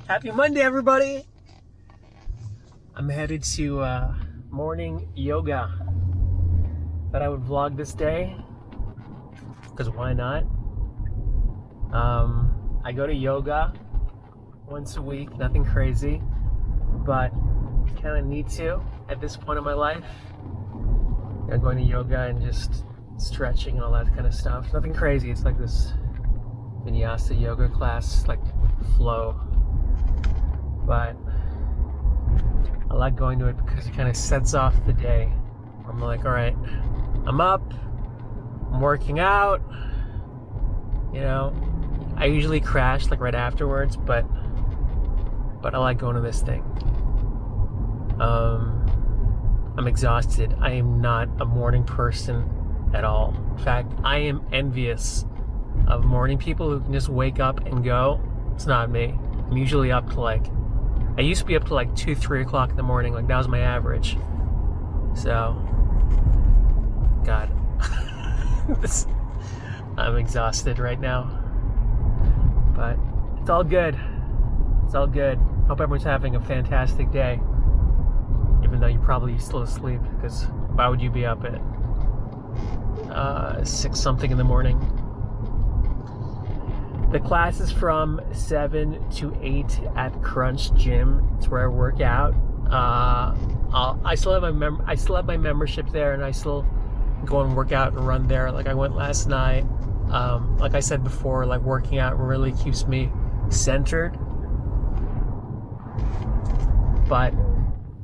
Happy Monday, everybody! I'm headed to morning yoga. Thought I would vlog this day, because why not? I go to yoga once a week, nothing crazy, but kind of need to at this point in my life. I'm going to yoga and just stretching and all that kind of stuff. Nothing crazy, it's like this vinyasa yoga class, like flow. But I like going to it because it kind of sets off the day. I'm like, all right, I'm up, I'm working out, you know. I usually crash like right afterwards, but I like going to this thing. I'm exhausted. I am not a morning person at all. In fact, I am envious of morning people who can just wake up and go. It's not me. I'm usually up to I used to be up to 2-3 o'clock in the morning. Like, that was my average. So, God, I'm exhausted right now. But it's all good. It's all good. Hope everyone's having a fantastic day. Even though you're probably still asleep, because why would you be up at 6 something in the morning? The class is from 7 to 8 at Crunch Gym. It's where I work out. I still have my membership there, and I still go and work out and run there. Like I went last night. Like I said before, working out really keeps me centered. But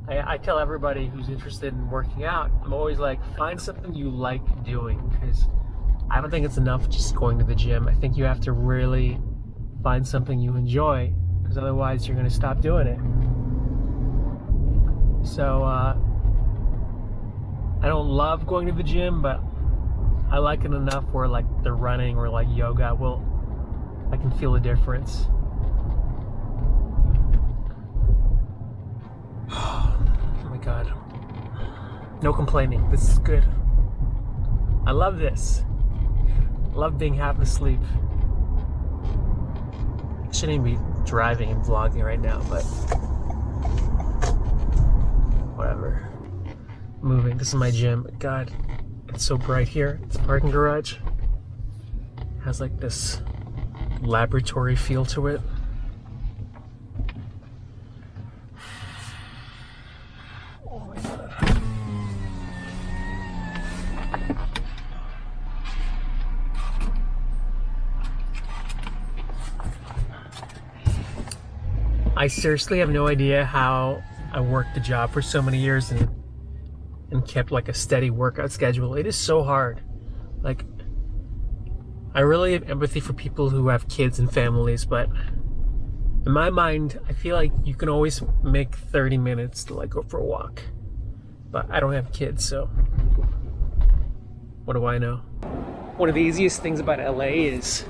I tell everybody who's interested in working out, I'm always like, find something you like doing, because I don't think it's enough just going to the gym. I think you have to really find something you enjoy, because otherwise you're going to stop doing it. So I don't love going to the gym, but I like it enough where the running or yoga I can feel the difference. Oh my God. No complaining. This is good. I love this. I love being half asleep. I shouldn't even be driving and vlogging right now, but whatever. Moving. This is my gym. God, it's so bright here. It's a parking garage. It has this laboratory feel to it. Oh my God. I seriously have no idea how I worked the job for so many years and kept a steady workout schedule. It is so hard. I really have empathy for people who have kids and families, but in my mind, I feel like you can always make 30 minutes to go for a walk. But I don't have kids, so what do I know? One of the easiest things about LA is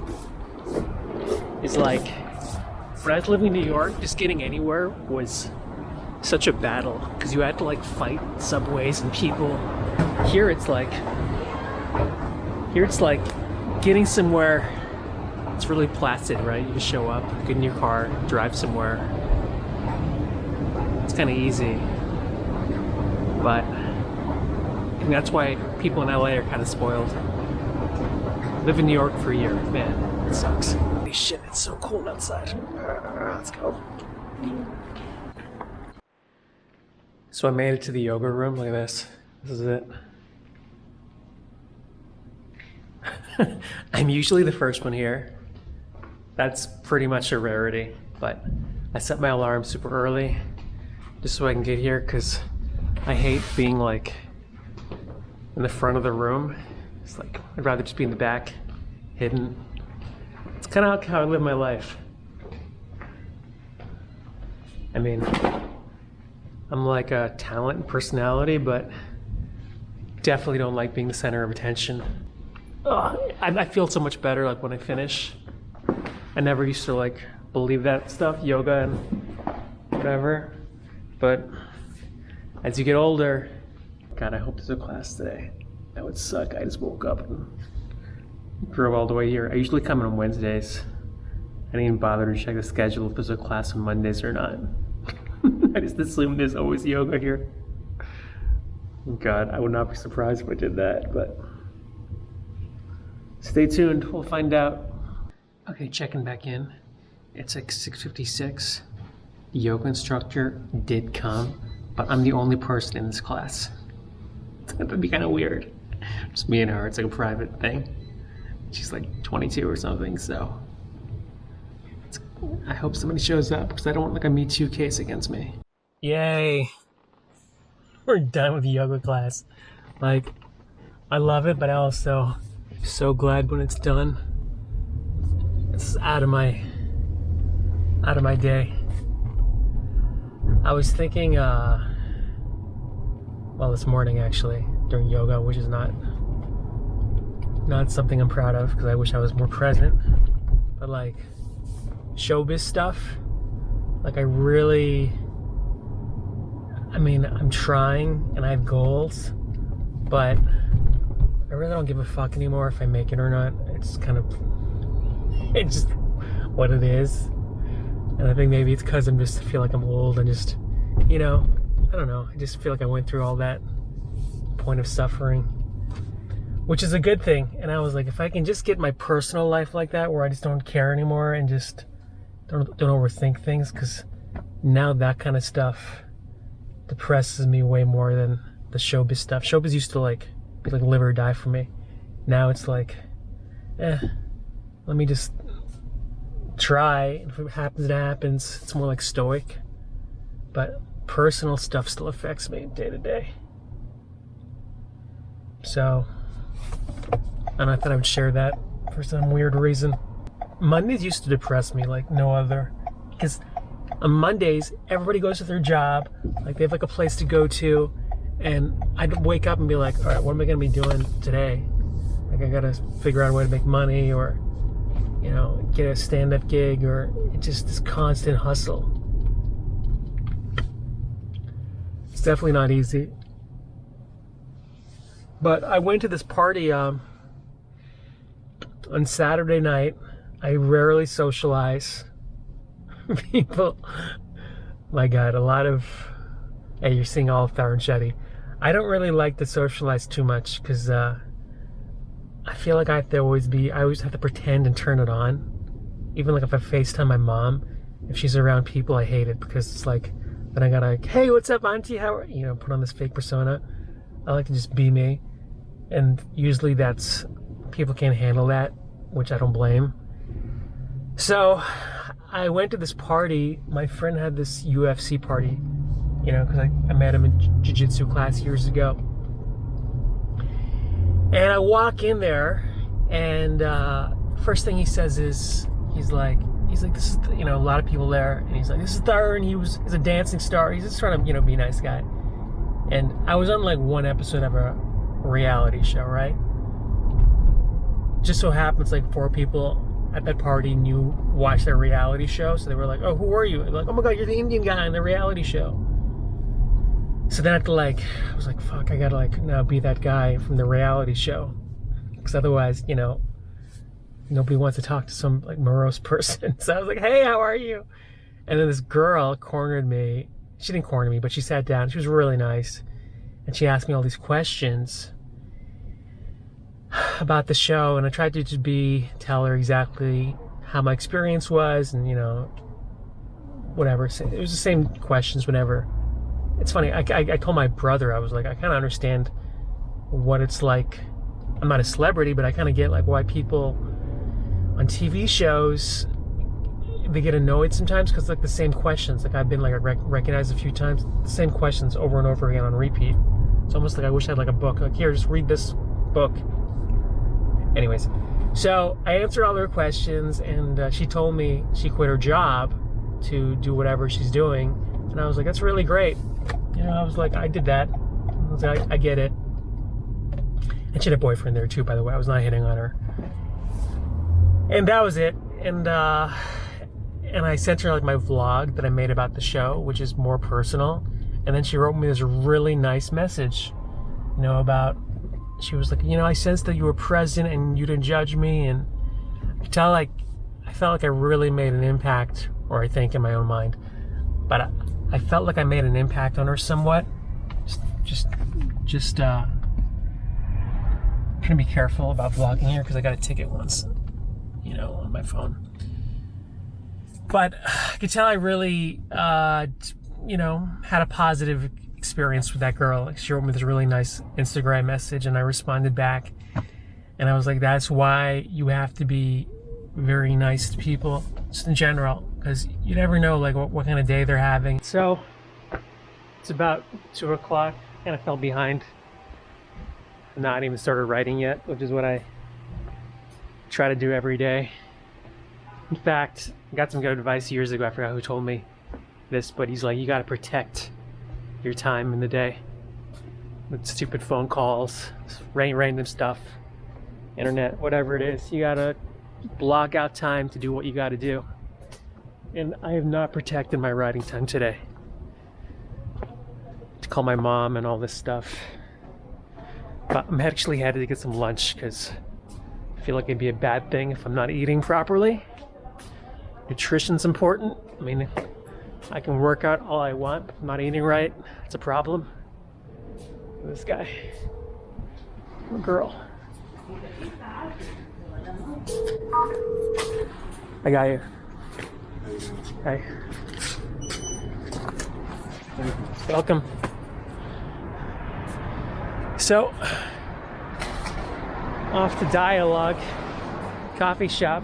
when I was living in New York, just getting anywhere was such a battle, because you had to fight subways and people. Here it's getting somewhere. It's really placid, right? You just show up, get in your car, drive somewhere. It's kind of easy, but I think that's why people in LA are kind of spoiled. Live in New York for a year, man, it sucks. Holy shit, it's so cold outside. Let's go. So I made it to the yoga room. Look at this. This is it. I'm usually the first one here. That's pretty much a rarity, but I set my alarm super early just so I can get here, because I hate being in the front of the room. It's I'd rather just be in the back, hidden. It's kind of how I live my life. I mean, I'm a talent and personality, but definitely don't like being the center of attention. I feel so much better when I finish. I never used to believe that stuff, yoga and whatever, but as you get older, God, I hope there's a class today. That would suck. I just woke up and drove all the way here. I usually come in on Wednesdays. I didn't even bother to check the schedule if there's a class on Mondays or not. I just assumed there's always yoga here. God, I would not be surprised if I did that, but stay tuned, we'll find out. Okay, checking back in. It's like 6:56. The yoga instructor did come, but I'm the only person in this class. That'd be kind of weird. Just me and her, it's like a private thing. She's like 22 or something, so I hope somebody shows up because I don't want like a Me Too case against me. Yay! We're done with the yoga class. Like, I love it, but I also so glad when it's done. It's out of my day. I was thinking, well, this morning actually during yoga, which is not something I'm proud of because I wish I was more present. But like showbiz stuff, like I'm trying and I have goals, but I really don't give a fuck anymore if I make it or not. It's just what it is. And I think maybe it's because I feel like I'm old and just, I don't know. I just feel like I went through all that point of suffering, which is a good thing. And I was like, if I can just get my personal life like that, where I just don't care anymore and just don't overthink things, because now that kind of stuff depresses me way more than the showbiz stuff. Showbiz used to be like live or die for me. Now it's like, let me just try. If it happens, it happens. It's more like stoic. But personal stuff still affects me day to day. So, and I thought I would share that for some weird reason. Mondays used to depress me like no other. Because on Mondays, everybody goes to their job. Like they have like a place to go to. And I'd wake up and be like, all right, what am I going to be doing today? Like I got to figure out a way to make money or, get a stand-up gig, or it's just this constant hustle. It's definitely not easy. But I went to this party on Saturday night. I rarely socialize. People, my God, a lot of, hey, you're seeing all of Tarun Shetty. I don't really like to socialize too much because I feel like I always have to pretend and turn it on. Even like if I FaceTime my mom, if she's around people, I hate it because it's like, then I gotta, hey, what's up, auntie? How are you? Put on this fake persona. I like to just be me. And usually people can't handle that, which I don't blame. So I went to this party. My friend had this UFC party, because I met him in jiu-jitsu class years ago. And I walk in there, and first thing he says is, he's like, this is, a lot of people there, and he's like, this is Tarun, he's a dancing star. He's just trying to, be a nice guy. And I was on like one episode of a reality show, right? Just so happens like 4 people at that party watched their reality show, so they were like, oh, who are you? And like, oh my God, you're the Indian guy on the reality show. So then I was like, fuck, I gotta now be that guy from the reality show, because otherwise, nobody wants to talk to some morose person. So I was like, hey, how are you? And then this girl cornered me. She didn't corner me, but she sat down. She was really nice, and she asked me all these questions about the show, and I tried to just tell her exactly how my experience was, and whatever. It was the same questions whenever. It's funny, I told my brother, I was like, I kind of understand what it's like. I'm not a celebrity, but I kind of get why people on TV shows, they get annoyed sometimes because the same questions. I've been recognized a few times, the same questions over and over again on repeat. It's almost like I wish I had a book. Here, just read this book. Anyways, so I answered all her questions, and she told me she quit her job to do whatever she's doing. And I was like, that's really great. I was like, I did that. I was like, I get it. And she had a boyfriend there too, by the way. I was not hitting on her. And that was it. And I sent her my vlog that I made about the show, which is more personal. And then she wrote me this really nice message, about, she was like, I sensed that you were present and you didn't judge me. And I I felt like I really made an impact, or I think in my own mind, but I felt like I made an impact on her somewhat. Just trying to be careful about vlogging here because I got a ticket once, you know, on my phone. But I could tell I really, you know, had a positive experience with that girl. Like, she wrote me this really nice Instagram message, and I responded back, and I was like, that's why you have to be very nice to people, just in general, because you never know like what kind of day they're having. So it's about 2 o'clock, and I fell behind. I'm not even started writing yet, which is what I try to do every day. In fact, I got some good advice years ago. I forgot who told me this, but he's like, you got to protect your time in the day with stupid phone calls, random stuff, internet, whatever it is. You got to block out time to do what you got to do. And I have not protected my writing time today. To call my mom and all this stuff. But I'm actually headed to get some lunch because I feel like it'd be a bad thing if I'm not eating properly. Nutrition's important. I mean, I can work out all I want, but if I'm not eating right, it's a problem. This guy, a girl. I got you. Hey. Welcome. So, off to Dialogue coffee shop.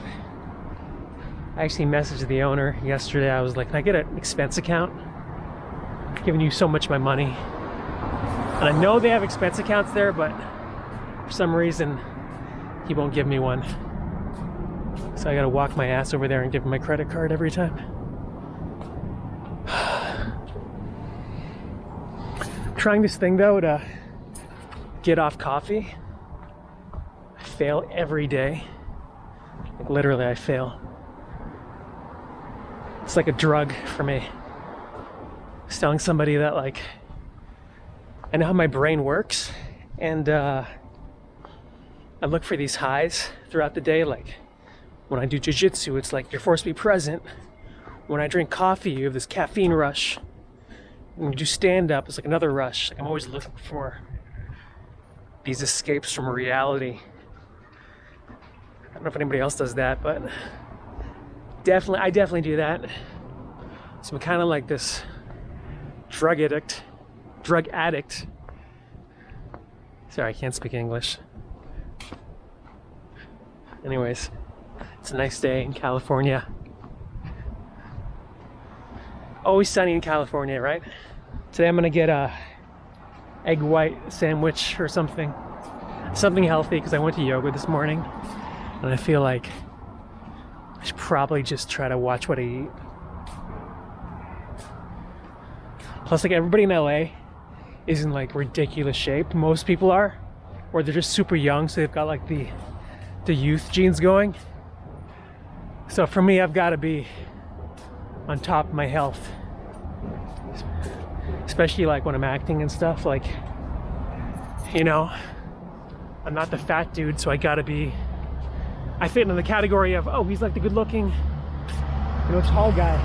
I actually messaged the owner yesterday. I was like, can I get an expense account? I'm giving you so much of my money. And I know they have expense accounts there, but for some reason, he won't give me one. So I gotta walk my ass over there and give him my credit card every time. I'm trying this thing though to get off coffee. I fail every day. Like literally, I fail. It's like a drug for me. I was telling somebody that like, I know how my brain works, and I look for these highs throughout the day. Like when I do jiu-jitsu, it's like you're forced to be present. When I drink coffee, you have this caffeine rush. When you do stand-up, it's like another rush. Like I'm always looking for these escapes from reality. I don't know if anybody else does that, but I definitely do that. So I'm kind of like this drug addict. Sorry, I can't speak English. Anyways, it's a nice day in California. Always sunny in California, right? Today I'm gonna get a egg white sandwich or something healthy because I went to yoga this morning, and I feel like I should probably just try to watch what I eat. Plus, like, everybody in LA is in like ridiculous shape. Most people are, or they're just super young, so they've got like the youth genes going. So for me, I've got to be on top of my health, especially like when I'm acting and stuff. Like, you know, I'm not the fat dude, so I gotta be. I fit in the category of, oh, he's like the good-looking, you know, tall guy.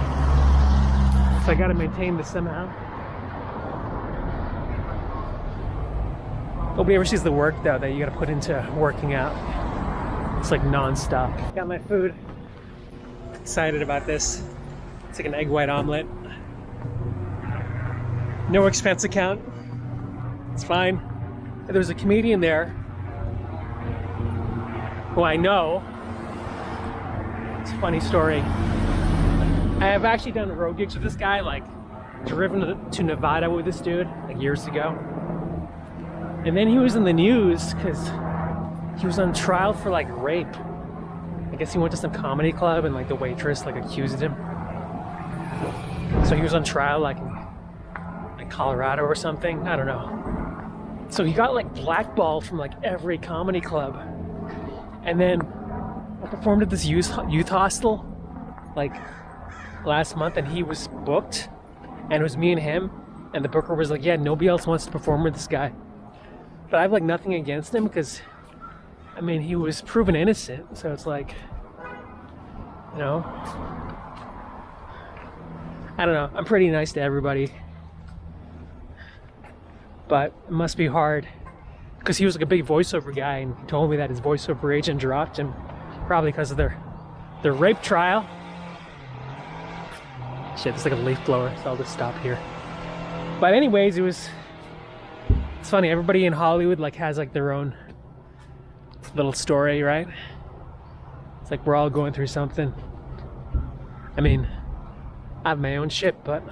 So I gotta maintain this somehow. Nobody ever sees the work though that you gotta put into working out. It's like non-stop. Got my food. Excited about this. It's like an egg white omelet. No expense account. It's fine. There was a comedian there who I know. It's a funny story. I have actually done road gigs with this guy, like driven to Nevada with this dude like years ago. And then he was in the news because he was on trial for like rape. I guess he went to some comedy club and like the waitress like accused him. So he was on trial like in Colorado or something. I don't know. So he got like blackballed from like every comedy club. And then I performed at this youth hostel like last month, and he was booked, and it was me and him, and the booker was like, yeah, nobody else wants to perform with this guy. But I have like nothing against him because, I mean, he was proven innocent, so it's like, you know? I don't know, I'm pretty nice to everybody. But it must be hard, because he was like a big voiceover guy, and he told me that his voiceover agent dropped him, probably because of their rape trial. Shit, it's like a leaf blower, so I'll just stop here. But anyways, it's funny, everybody in Hollywood like has like their own little story, right? It's like we're all going through something. I mean, I have my own shit, but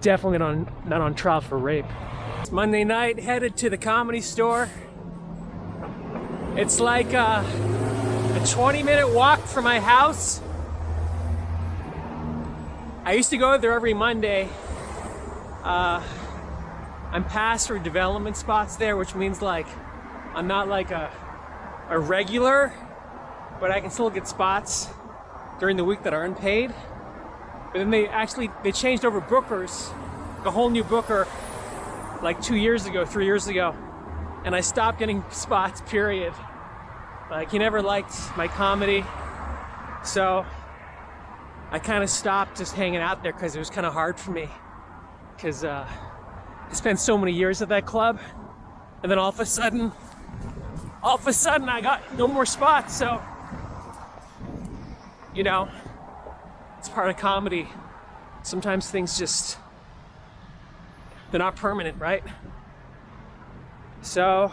definitely not on trial for rape. It's Monday night, headed to the Comedy Store. It's like a 20-minute walk from my house. I used to go there every Monday. I'm passed for development spots there, which means like I'm not like a regular, but I can still get spots during the week that aren't paid. But then they changed over bookers, a whole new booker, like 3 years ago, and I stopped getting spots, period. Like, he never liked my comedy, so I kind of stopped just hanging out there because it was kind of hard for me, because I spent so many years at that club, and then all of a sudden I got no more spots. So, you know, it's part of comedy. Sometimes things just, they're not permanent, right? So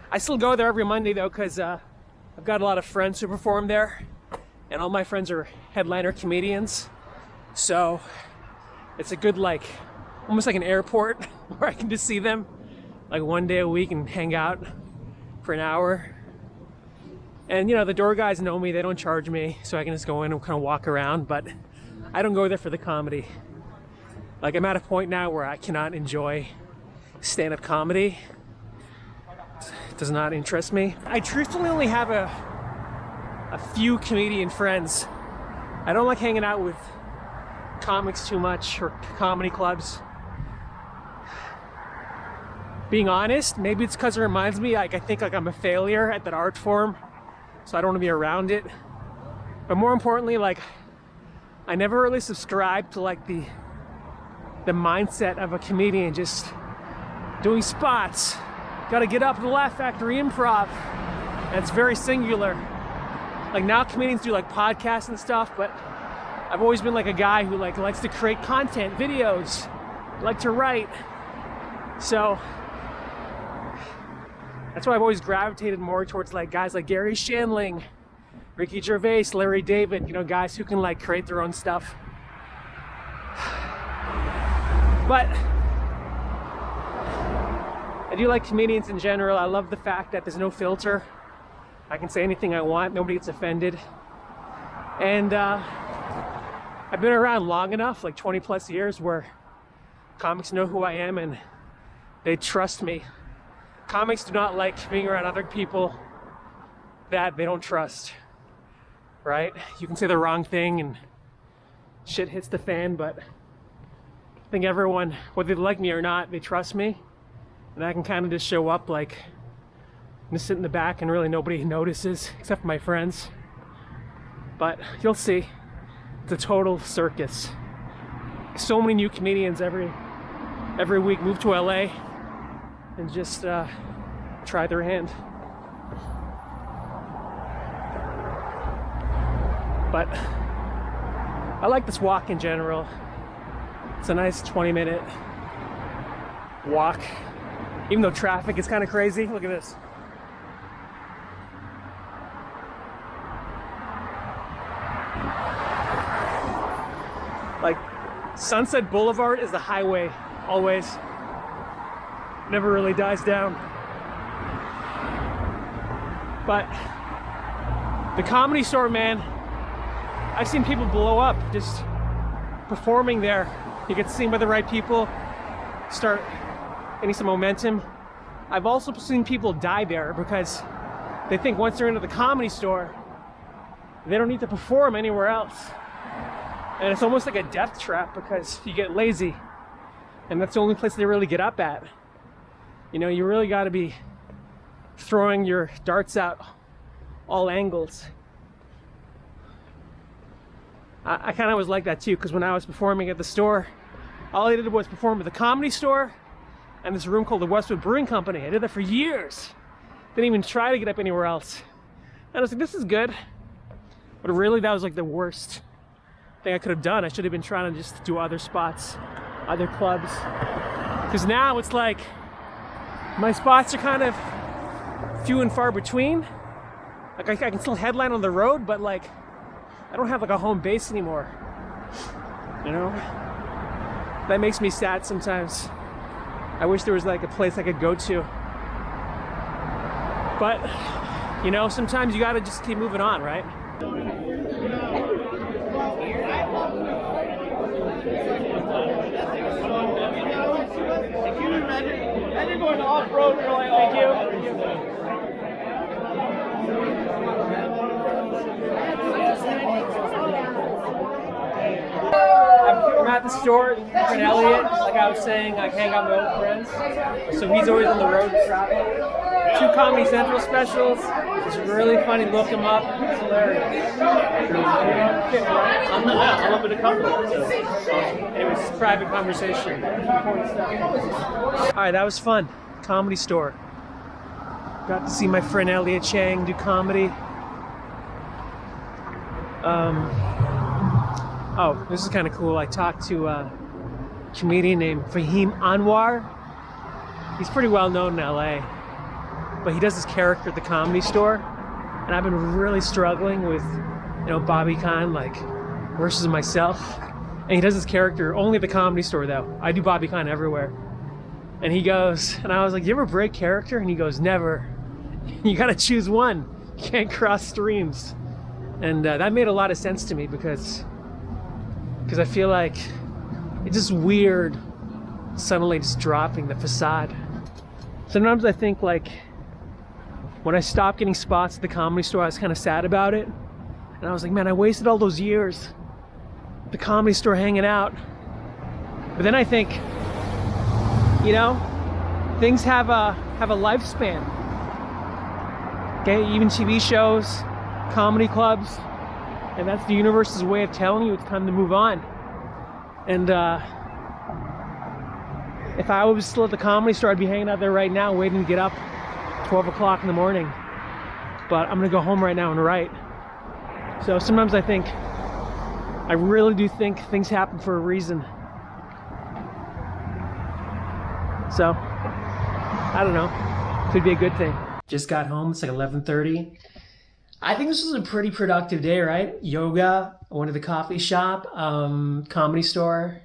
I still go there every Monday though, because I've got a lot of friends who perform there, and all my friends are headliner comedians. So it's a good, like, almost like an airport where I can just see them like one day a week and hang out for an hour. And you know, the door guys know me, they don't charge me, so I can just go in and kind of walk around, but I don't go there for the comedy. Like, I'm at a point now where I cannot enjoy stand-up comedy. It does not interest me. I truthfully only have a few comedian friends. I don't like hanging out with comics too much, or comedy clubs. Being honest, maybe it's because it reminds me, like, I think like I'm a failure at that art form, so I don't want to be around it. But more importantly, like, I never really subscribed to like the mindset of a comedian just doing spots. Gotta get up to the Laugh Factory Improv. And it's very singular. Like, now comedians do like podcasts and stuff, but I've always been like a guy who like likes to create content, videos, like to write. So that's why I've always gravitated more towards like guys like Gary Shandling, Ricky Gervais, Larry David, you know, guys who can like create their own stuff. But I do like comedians in general. I love the fact that there's no filter. I can say anything I want, nobody gets offended. And I've been around long enough, like 20 plus years, where comics know who I am and they trust me. Comics do not like being around other people that they don't trust, right? You can say the wrong thing and shit hits the fan, but I think everyone, whether they like me or not, they trust me. And I can kind of just show up like, just sit in the back and really nobody notices except for my friends. But you'll see, it's a total circus. So many new comedians every week move to LA and just try their hand. But I like this walk in general. It's a nice 20-minute walk, even though traffic is kind of crazy. Look at this. Like, Sunset Boulevard is the highway, always. Never really dies down. But the Comedy Store, man, I've seen people blow up just performing there. You get seen by the right people, start getting some momentum. I've also seen people die there because they think once they're into the Comedy Store, they don't need to perform anywhere else. And it's almost like a death trap because you get lazy. And that's the only place they really get up at. You know, you really got to be throwing your darts out all angles. I kind of was like that too, because when I was performing at the store, all I did was perform at the Comedy Store and this room called the Westwood Brewing Company. I did that for years. Didn't even try to get up anywhere else. And I was like, this is good. But really, that was like the worst thing I could have done. I should have been trying to just do other spots, other clubs. Because now it's like, my spots are kind of few and far between. Like I can still headline on the road, but like, I don't have like a home base anymore. You know? That makes me sad sometimes. I wish there was like a place I could go to. But, you know, sometimes you gotta just keep moving on, right? Imagine going off-road and you're like, thank you. I'm at the store, friend Elliot, like I was saying, I hang out with my old friends. So he's always on the road traveling. 2 Comedy Central specials. It's really funny, look him up. It's hilarious. I'm up in a couple. Anyways, it's a private conversation. Alright, that was fun. Comedy Store. Got to see my friend Elliot Chang do comedy. Oh, this is kind of cool. I talked to a comedian named Fahim Anwar. He's pretty well known in LA, but he does this character at the Comedy Store, and I've been really struggling with, you know, Bobby Khan, like, versus myself. And he does this character only at the Comedy Store, though. I do Bobby Khan everywhere. And he goes, and I was like, you ever break character? And he goes, never. You gotta choose one. You can't cross streams. And that made a lot of sense to me because I feel like it's just weird suddenly just dropping the facade. Sometimes I think, like, when I stopped getting spots at the Comedy Store, I was kind of sad about it. And I was like, man, I wasted all those years at the Comedy Store hanging out. But then I think, you know, things have a lifespan. Okay, even TV shows, comedy clubs, and that's the universe's way of telling you it's time to move on. And if I was still at the Comedy Store, I'd be hanging out there right now waiting to get up 12 o'clock in the morning. But I'm gonna go home right now and write. So sometimes I think, I really do think things happen for a reason. So, I don't know, could be a good thing. Just got home, it's like 11:30. I think this was a pretty productive day, right? Yoga, I went to the coffee shop, Comedy Store.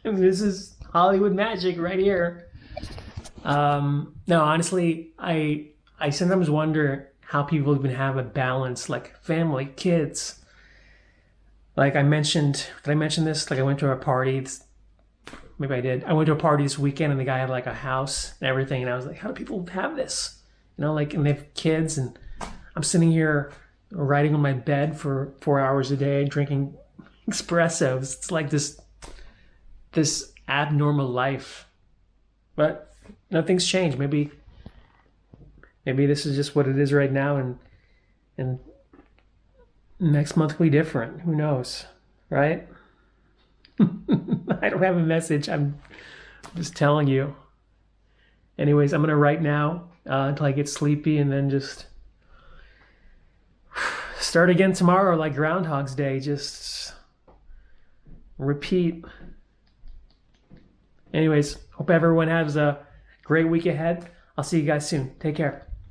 I mean, this is Hollywood magic right here. No, honestly, I sometimes wonder how people even have a balance, like family, kids. Like did I mention this? Like I went to a party, maybe I did. I went to a party this weekend and the guy had like a house and everything. And I was like, how do people have this? You know, like, and they have kids and I'm sitting here writing on my bed for 4 hours a day, drinking espressos. It's like this abnormal life. But nothing's changed. Maybe this is just what it is right now, and next month will be different. Who knows, right? I don't have a message. I'm just telling you. Anyways, I'm gonna write now until I get sleepy, and then just start again tomorrow, like Groundhog's Day. Just repeat. Anyways, hope everyone has a great week ahead. I'll see you guys soon. Take care.